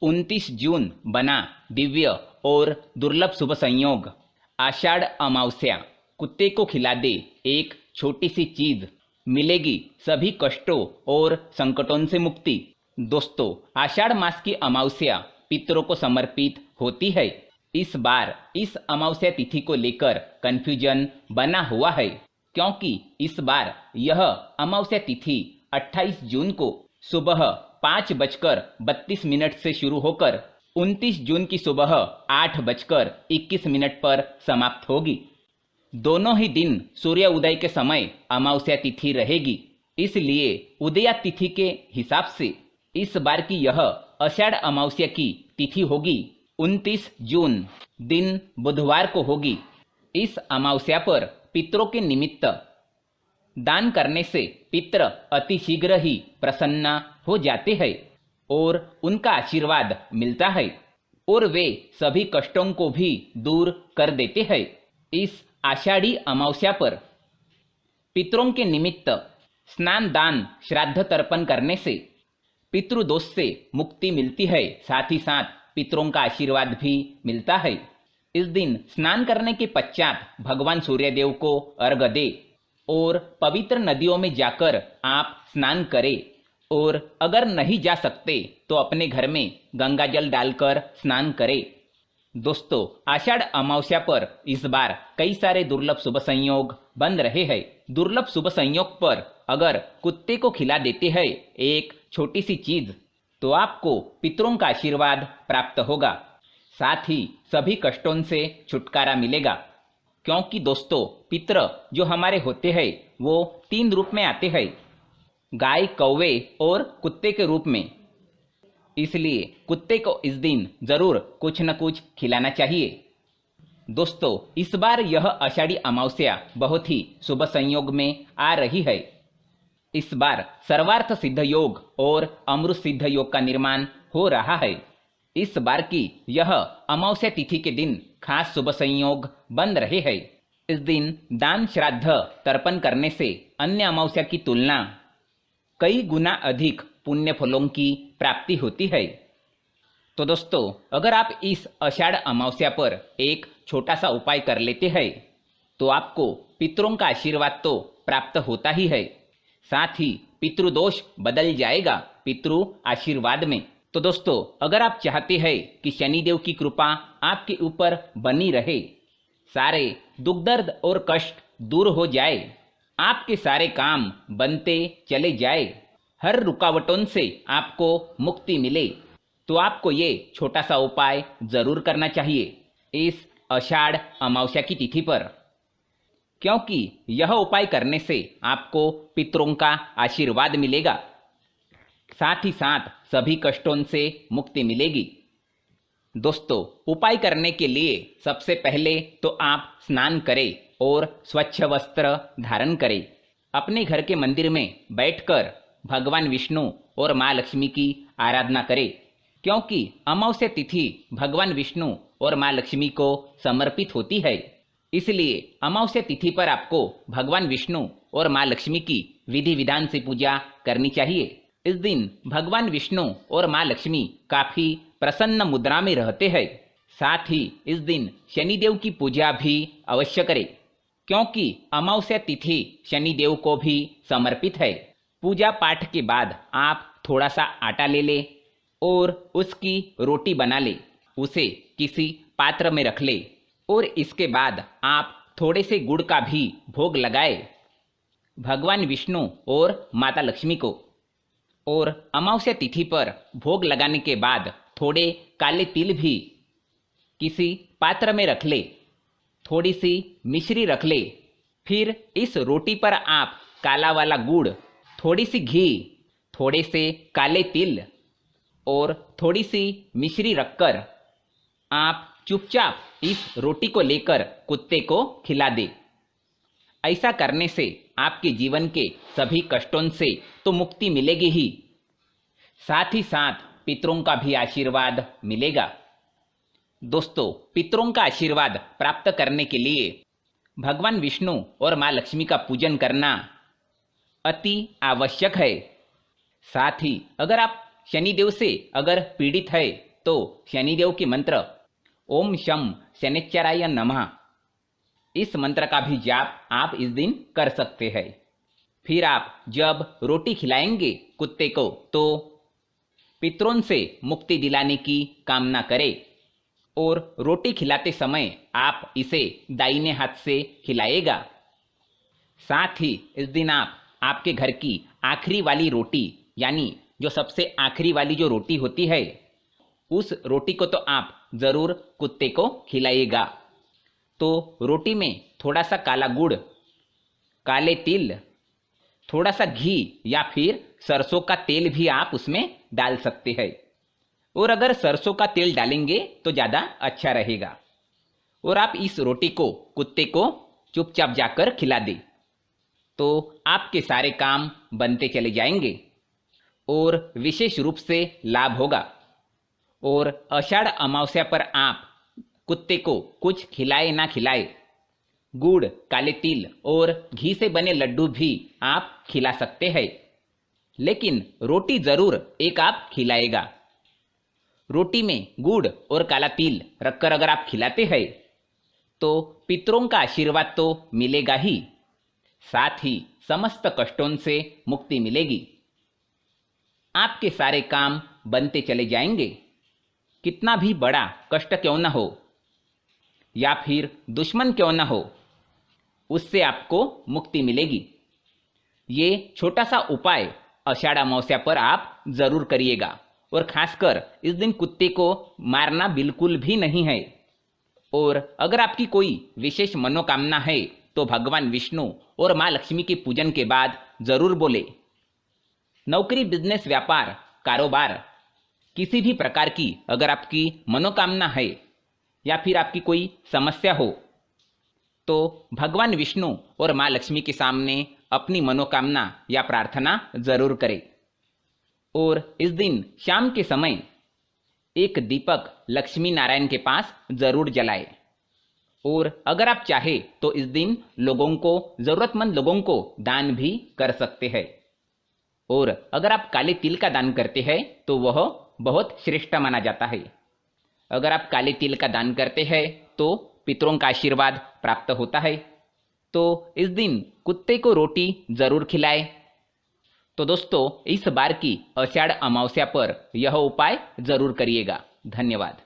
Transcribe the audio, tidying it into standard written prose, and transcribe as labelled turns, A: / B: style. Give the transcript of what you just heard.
A: 29 जून बना दिव्य और दुर्लभ शुभ संयोग। आषाढ़ अमावस्या। कुत्ते को खिला दे एक छोटी सी चीज, मिलेगी सभी कष्टों और संकटों से मुक्ति। दोस्तों, आषाढ़ मास की अमावस्या पितरों को समर्पित होती है। इस बार इस अमावस्या तिथि को लेकर कंफ्यूजन बना हुआ है, क्योंकि इस बार यह अमावस्या तिथि 28 जून को सुबह 5:32 से शुरू होकर 29 जून की सुबह 8:21 पर समाप्त होगी। दोनों ही दिन सूर्य उदय के समय अमावस्या तिथि रहेगी। इसलिए उदया तिथि के हिसाब से इस बार की यह आषाढ़ अमावस्या की तिथि होगी 29 जून, दिन बुधवार को होगी। इस अमावस्या पर पितरों के निमित्त दान करने से पितर अतिशीघ्र ही प्रसन्न हो जाते हैं और उनका आशीर्वाद मिलता है और वे सभी कष्टों को भी दूर कर देते हैं। इस आषाढ़ी अमावस्या पर पितरों के निमित्त स्नान, दान, श्राद्ध तर्पण करने से पितृदोष से मुक्ति मिलती है, साथ ही साथ पितरों का आशीर्वाद भी मिलता है। इस दिन स्नान करने के पश्चात भगवान सूर्यदेव को अर्घ्य दे और पवित्र नदियों में जाकर आप स्नान करें, और अगर नहीं जा सकते तो अपने घर में गंगा जल डालकर स्नान करें। दोस्तों, आषाढ़ अमावस्या पर इस बार कई सारे दुर्लभ शुभ संयोग बन रहे हैं। दुर्लभ शुभ संयोग पर अगर कुत्ते को खिला देते हैं एक छोटी सी चीज, तो आपको पितरों का आशीर्वाद प्राप्त होगा, साथ ही सभी कष्टों से छुटकारा मिलेगा। क्योंकि दोस्तों, पितर जो हमारे होते हैं वो 3 रूप में आते हैं, गाय, कौवे और कुत्ते के रूप में। इसलिए कुत्ते को इस दिन जरूर कुछ न कुछ खिलाना चाहिए। दोस्तों, इस बार यह आषाढ़ी अमावस्या बहुत ही शुभ संयोग में आ रही है। इस बार सर्वार्थ सिद्ध योग और अमृत सिद्ध योग का निर्माण हो रहा है। इस बार की यह अमावस्या तिथि के दिन खास शुभ संयोग बन रहे हैं। इस दिन दान, श्राद्ध तर्पण करने से अन्य अमावस्या की तुलना कई गुना अधिक पुण्य फलों की प्राप्ति होती है। तो दोस्तों, अगर आप इस आषाढ़ अमावस्या पर एक छोटा सा उपाय कर लेते हैं तो आपको पितरों का आशीर्वाद तो प्राप्त होता ही है, साथ ही पितृदोष बदल जाएगा पितृ आशीर्वाद में। तो दोस्तों, अगर आप चाहते हैं कि शनिदेव की कृपा आपके ऊपर बनी रहे, सारे दुख दर्द और कष्ट दूर हो जाए, आपके सारे काम बनते चले जाए, हर रुकावटों से आपको मुक्ति मिले, तो आपको ये छोटा सा उपाय जरूर करना चाहिए इस आषाढ़ अमावस्या की तिथि पर। क्योंकि यह उपाय करने से आपको पितरों का आशीर्वाद मिलेगा, साथ ही साथ सभी कष्टों से मुक्ति मिलेगी। दोस्तों, उपाय करने के लिए सबसे पहले तो आप स्नान करें और स्वच्छ वस्त्र धारण करें। अपने घर के मंदिर में बैठकर भगवान विष्णु और माँ लक्ष्मी की आराधना करें, क्योंकि अमावस्या तिथि भगवान विष्णु और माँ लक्ष्मी को समर्पित होती है। इसलिए अमावस्या तिथि पर आपको भगवान विष्णु और माँ लक्ष्मी की विधि विधान से पूजा करनी चाहिए। इस दिन भगवान विष्णु और माँ लक्ष्मी काफी प्रसन्न मुद्रा में रहते हैं। साथ ही इस दिन शनिदेव की पूजा भी अवश्य करें, क्योंकि अमावस्या तिथि शनिदेव को भी समर्पित है। पूजा पाठ के बाद आप थोड़ा सा आटा ले लें और उसकी रोटी बना लें, उसे किसी पात्र में रख लें और इसके बाद आप थोड़े से गुड़ का भी भोग लगाए भगवान विष्णु और माता लक्ष्मी को। और अमावस्या तिथि पर भोग लगाने के बाद थोड़े काले तिल भी किसी पात्र में रख ले, थोड़ी सी मिश्री रख ले। फिर इस रोटी पर आप काला वाला गुड़, थोड़ी सी घी, थोड़े से काले तिल और थोड़ी सी मिश्री रखकर आप चुपचाप इस रोटी को लेकर कुत्ते को खिला दे। ऐसा करने से आपके जीवन के सभी कष्टों से तो मुक्ति मिलेगी ही, साथ ही साथ पितरों का भी आशीर्वाद मिलेगा। दोस्तों, पितरों का आशीर्वाद प्राप्त करने के लिए भगवान विष्णु और माँ लक्ष्मी का पूजन करना अति आवश्यक है। साथ ही अगर आप शनिदेव से अगर पीड़ित है तो शनिदेव की मंत्र ओम शम शनिश्चराय नमः, इस मंत्र का भी जाप आप इस दिन कर सकते हैं। फिर आप जब रोटी खिलाएंगे कुत्ते को तो पितरों से मुक्ति दिलाने की कामना करें और रोटी खिलाते समय आप इसे दाहिने हाथ से खिलाएगा। साथ ही इस दिन आप आपके घर की आखिरी वाली रोटी, यानी जो सबसे आखिरी वाली जो रोटी होती है, उस रोटी को तो आप ज़रूर कुत्ते को खिलाइएगा। तो रोटी में थोड़ा सा काला गुड़, काले तिल, थोड़ा सा घी या फिर सरसों का तेल भी आप उसमें डाल सकते हैं। और अगर सरसों का तेल डालेंगे तो ज़्यादा अच्छा रहेगा। और आप इस रोटी को कुत्ते को चुपचाप जाकर खिला दें तो आपके सारे काम बनते चले जाएंगे और विशेष रूप से लाभ होगा। और आषाढ़ अमावस्या पर आप कुत्ते को कुछ खिलाए ना खिलाए, गुड़, काले तिल और घी से बने लड्डू भी आप खिला सकते हैं, लेकिन रोटी ज़रूर एक आप खिलाएगा। रोटी में गुड़ और काला तिल रखकर अगर आप खिलाते हैं तो पितरों का आशीर्वाद तो मिलेगा ही, साथ ही समस्त कष्टों से मुक्ति मिलेगी। आपके सारे काम बनते चले जाएंगे, कितना भी बड़ा कष्ट क्यों न हो या फिर दुश्मन क्यों न हो, उससे आपको मुक्ति मिलेगी। ये छोटा सा उपाय आषाढ़ अमावस्या पर आप ज़रूर करिएगा और खासकर इस दिन कुत्ते को मारना बिल्कुल भी नहीं है। और अगर आपकी कोई विशेष मनोकामना है तो भगवान विष्णु और माँ लक्ष्मी के पूजन के बाद ज़रूर बोले। नौकरी, बिजनेस, व्यापार, कारोबार, किसी भी प्रकार की अगर आपकी मनोकामना है या फिर आपकी कोई समस्या हो तो भगवान विष्णु और माँ लक्ष्मी के सामने अपनी मनोकामना या प्रार्थना ज़रूर करें। और इस दिन शाम के समय एक दीपक लक्ष्मी नारायण के पास ज़रूर जलाएं। और अगर आप चाहे तो इस दिन लोगों को, ज़रूरतमंद लोगों को दान भी कर सकते हैं। और अगर आप काले तिल का दान करते हैं तो वह बहुत श्रेष्ठ माना जाता है। अगर आप काले तिल का दान करते हैं तो पितरों का आशीर्वाद प्राप्त होता है। तो इस दिन कुत्ते को रोटी ज़रूर खिलाएं। तो दोस्तों, इस बार की आषाढ़ अमावस्या पर यह उपाय ज़रूर करिएगा। धन्यवाद।